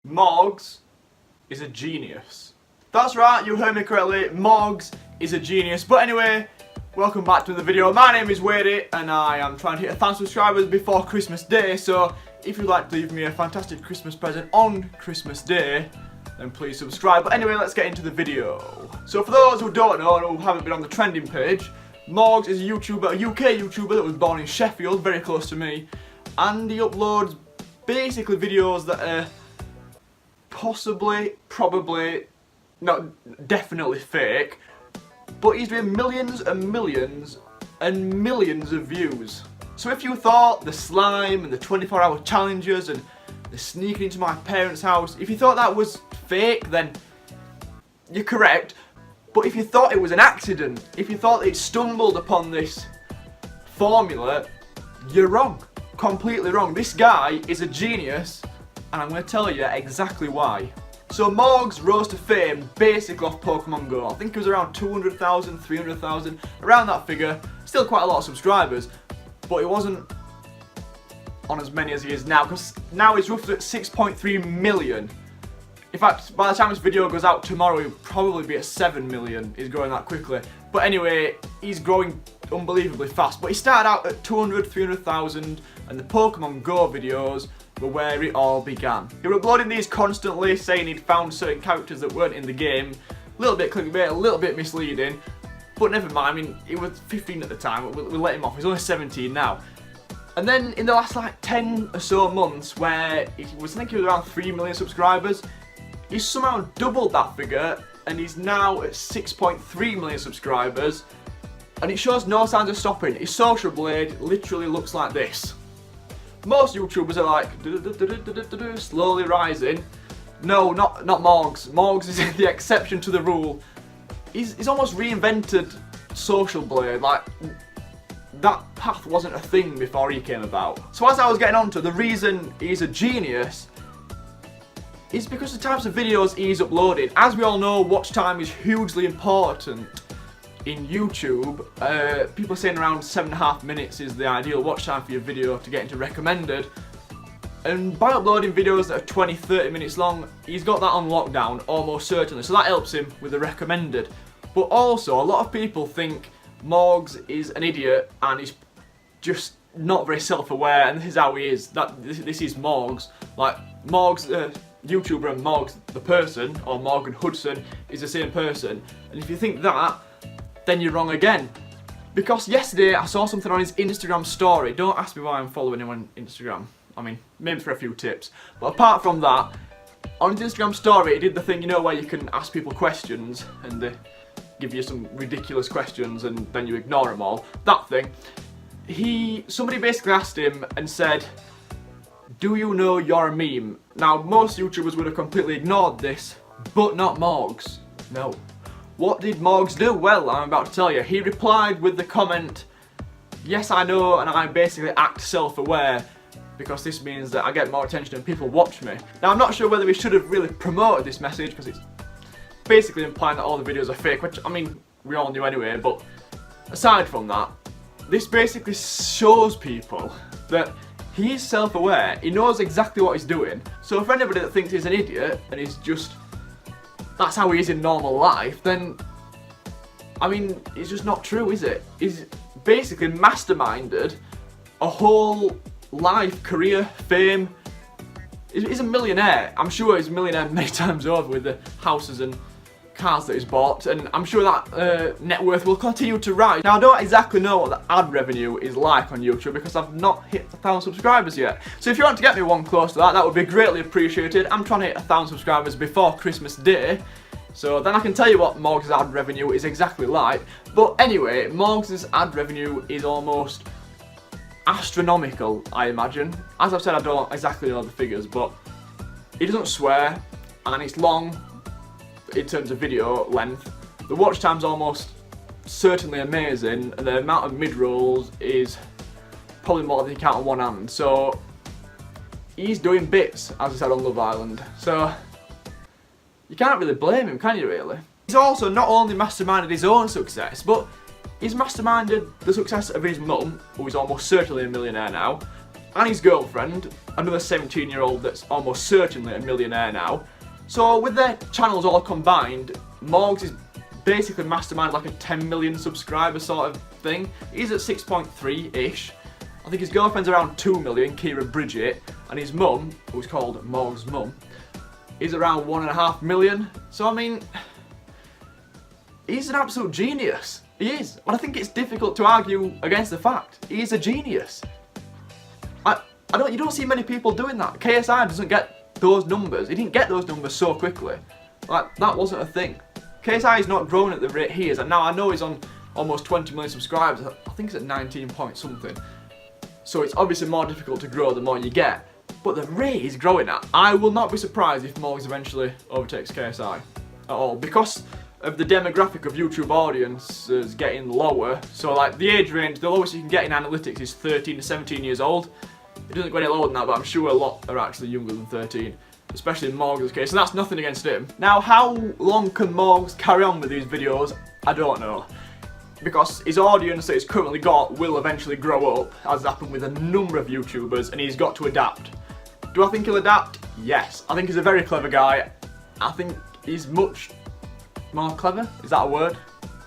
MORGZ is a genius. That's right, you heard me correctly, MORGZ is a genius. But anyway, welcome back to another video. My name is Wadey and I am trying to hit 1,000 subscribers before Christmas Day. So if you'd like to leave me a fantastic Christmas present on Christmas Day, then please subscribe. But anyway, let's get into the video. So for those who don't know and who haven't been on the trending page, MORGZ is a YouTuber, a UK YouTuber that was born in Sheffield, very close to me. And he uploads basically videos that are possibly, probably, not definitely fake, but he's doing millions and millions and millions of views. So if you thought the slime and the 24-hour challenges and the sneaking into my parents' house, if you thought that was fake, then you're correct. But if you thought it was an accident, if you thought it stumbled upon this formula, you're wrong. Completely wrong. This guy is a genius, and I'm going to tell you exactly why. So MORGZ rose to fame basically off Pokemon Go. I think it was around 200,000, 300,000, around that figure. Still quite a lot of subscribers, but it wasn't on as many as he is now, because now he's roughly at 6.3 million. In fact, by the time this video goes out tomorrow, he'll probably be at 7 million. He's growing that quickly. But anyway, he's growing unbelievably fast. But he started out at 200, 300,000, and the Pokemon Go videos were where it all began. He was uploading these constantly, saying he'd found certain characters that weren't in the game. A little bit clickbait, a little bit misleading, but never mind. I mean, he was 15 at the time, we let him off. He's only 17 now. And then in the last like 10 or so months, where he was, I think he was around 3 million subscribers, he's somehow doubled that figure, and he's now at 6.3 million subscribers, and it shows no signs of stopping. His social blade literally looks like this. Most YouTubers are like slowly rising. No, not MORGZ. MORGZ is the exception to the rule. He's almost reinvented social blade. Like, that path wasn't a thing before he came about. So as I was getting on to, the reason he's a genius is because the types of videos he's uploading. As we all know, watch time is hugely important in YouTube. People are saying around 7.5 minutes is the ideal watch time for your video to get into recommended. And by uploading videos that are 20-30 minutes long, he's got that on lockdown, almost certainly. So that helps him with the recommended. But also, a lot of people think MORGZ is an idiot and he's just not very self-aware, and this is how he is. This is MORGZ. Like, MORGZ YouTuber and MORGZ the person, or Morgan Hudson, is the same person. And if you think that, then you're wrong again. Because yesterday I saw something on his Instagram story. Don't ask me why I'm following him on Instagram. I mean, maybe for a few tips. But apart from that, on his Instagram story he did the thing, you know, where you can ask people questions and they give you some ridiculous questions and then you ignore them all. That thing. Somebody basically asked him and said, "Do you know you're a meme?" Now, most YouTubers would have completely ignored this, but not MORGZ. No. What did MORGZ do? Well, I'm about to tell you. He replied with the comment, "Yes, I know, and I basically act self-aware because this means that I get more attention and people watch me." Now, I'm not sure whether we should have really promoted this message because it's basically implying that all the videos are fake, which, I mean, we all knew anyway, but aside from that, this basically shows people that he's self-aware, he knows exactly what he's doing. So for anybody that thinks he's an idiot and he's just, that's how he is in normal life, then, I mean, it's just not true, is it? He's basically masterminded a whole life, career, fame. He's a millionaire. I'm sure he's a millionaire many times over with the houses and cars that he's bought, and I'm sure that net worth will continue to rise. Now, I don't exactly know what the ad revenue is like on YouTube because I've not hit 1,000 subscribers yet. So if you want to get me one close to that, that would be greatly appreciated. I'm trying to hit 1,000 subscribers before Christmas Day, so then I can tell you what MORGZ's ad revenue is exactly like. But anyway, MORGZ's ad revenue is almost astronomical, I imagine. As I've said, I don't exactly know the figures, but he doesn't swear, and it's long in terms of video length. The watch time's almost certainly amazing, and the amount of mid-rolls is probably more than you count on one hand. So he's doing bits, as I said, on Love Island. So you can't really blame him, can you really? He's also not only masterminded his own success, but he's masterminded the success of his mum, who is almost certainly a millionaire now, and his girlfriend, another 17-year-old that's almost certainly a millionaire now. So with their channels all combined, MORGZ is basically masterminded like a 10 million subscriber sort of thing. He's at 6.3-ish. I think his girlfriend's around 2 million, Kira Bridget, and his mum, who's called MORGZ's mum, is around 1.5 million. So I mean, he's an absolute genius. He is. And I think it's difficult to argue against the fact. He is a genius. You don't see many people doing that. KSI doesn't get those numbers. He didn't get those numbers so quickly. Like, that wasn't a thing. KSI is not growing at the rate he is, and now I know he's on almost 20 million subscribers. I think he's at 19 point something. So it's obviously more difficult to grow the more you get. But the rate he's growing at, I will not be surprised if MORGZ eventually overtakes KSI at all, because of the demographic of YouTube audiences getting lower. So like the age range, the lowest you can get in analytics is 13 to 17 years old. It doesn't go any lower than that, but I'm sure a lot are actually younger than 13, especially in MORGZ's case, and that's nothing against him. Now, how long can MORGZ carry on with these videos? I don't know. Because his audience that he's currently got will eventually grow up, as happened with a number of YouTubers, and he's got to adapt. Do I think he'll adapt? Yes. I think he's a very clever guy. I think he's much more clever? Is that a word?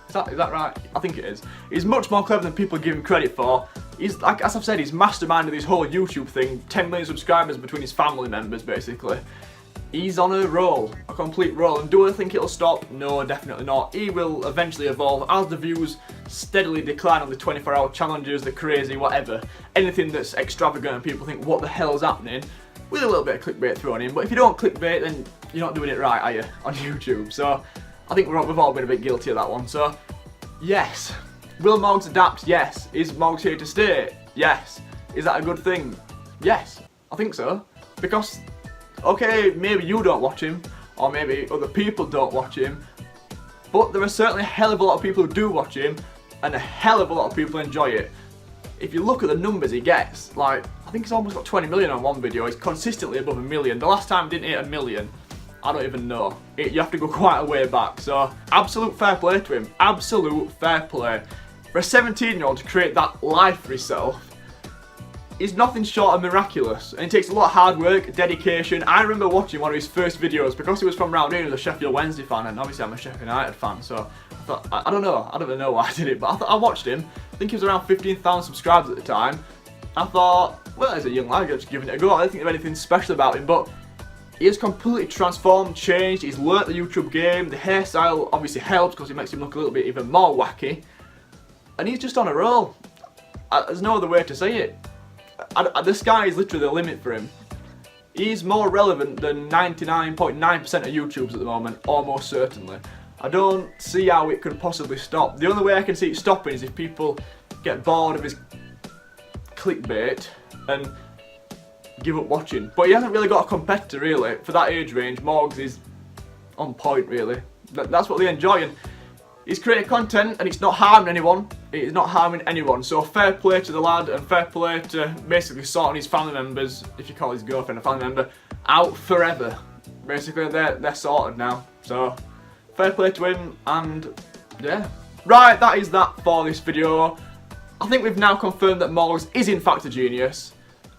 Is that right? I think it is. He's much more clever than people give him credit for. He's, like, as I've said, he's masterminded this whole YouTube thing. 10 million subscribers between his family members, basically. He's on a roll, a complete roll. And do I think it'll stop? No, definitely not. He will eventually evolve as the views steadily decline on the 24-hour challenges, the crazy, whatever. Anything that's extravagant and people think, what the hell's happening? With a little bit of clickbait thrown in. But if you don't clickbait, then you're not doing it right, are you, on YouTube? So I think we've all been a bit guilty of that one. So, yes. Will MORGZ adapt? Yes. Is MORGZ here to stay? Yes. Is that a good thing? Yes. I think so. Because, okay, maybe you don't watch him, or maybe other people don't watch him, but there are certainly a hell of a lot of people who do watch him, and a hell of a lot of people enjoy it. If you look at the numbers he gets, like, I think he's almost got 20 million on one video. He's consistently above 1 million. The last time he didn't hit 1 million, I don't even know. You have to go quite a way back. So, absolute fair play to him. Absolute fair play. For a 17-year-old to create that life for himself is nothing short of miraculous. And it takes a lot of hard work, dedication. I remember watching one of his first videos because he was from round here, he was a Sheffield Wednesday fan, and obviously I'm a Sheffield United fan, so I thought, I don't even know why I did it, but I watched him. I think he was around 15,000 subscribers at the time. I thought, well, as a young lad, just giving it a go. I don't think there's anything special about him, but he has completely transformed, changed. He's learnt the YouTube game. The hairstyle obviously helps because it makes him look a little bit even more wacky. And he's just on a roll. There's no other way to say it. The sky is literally the limit for him. He's more relevant than 99.9% of YouTubers at the moment, almost certainly. I don't see how it could possibly stop. The only way I can see it stopping is if people get bored of his clickbait and give up watching. But he hasn't really got a competitor, really. For that age range, MORGZ is on point, really. That's what they enjoy, and he's creating content and it's not harming anyone. It is not harming anyone. So fair play to the lad, and fair play to basically sorting his family members, if you call his girlfriend a family member, out forever. Basically, they're sorted now. So fair play to him, and yeah. Right, that is that for this video. I think we've now confirmed that MORGZ is in fact a genius.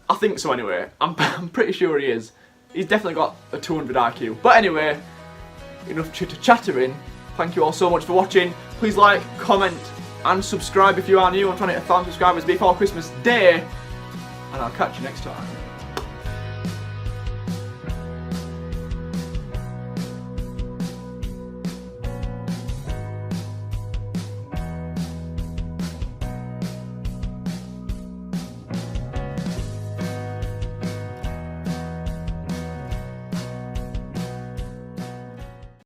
I think so anyway. I'm pretty sure he is. He's definitely got a 200 IQ. But anyway, enough chitter-chattering. Thank you all so much for watching. Please like, comment, and subscribe if you are new. I'm trying to hit 1,000 subscribers before Christmas Day. And I'll catch you next time.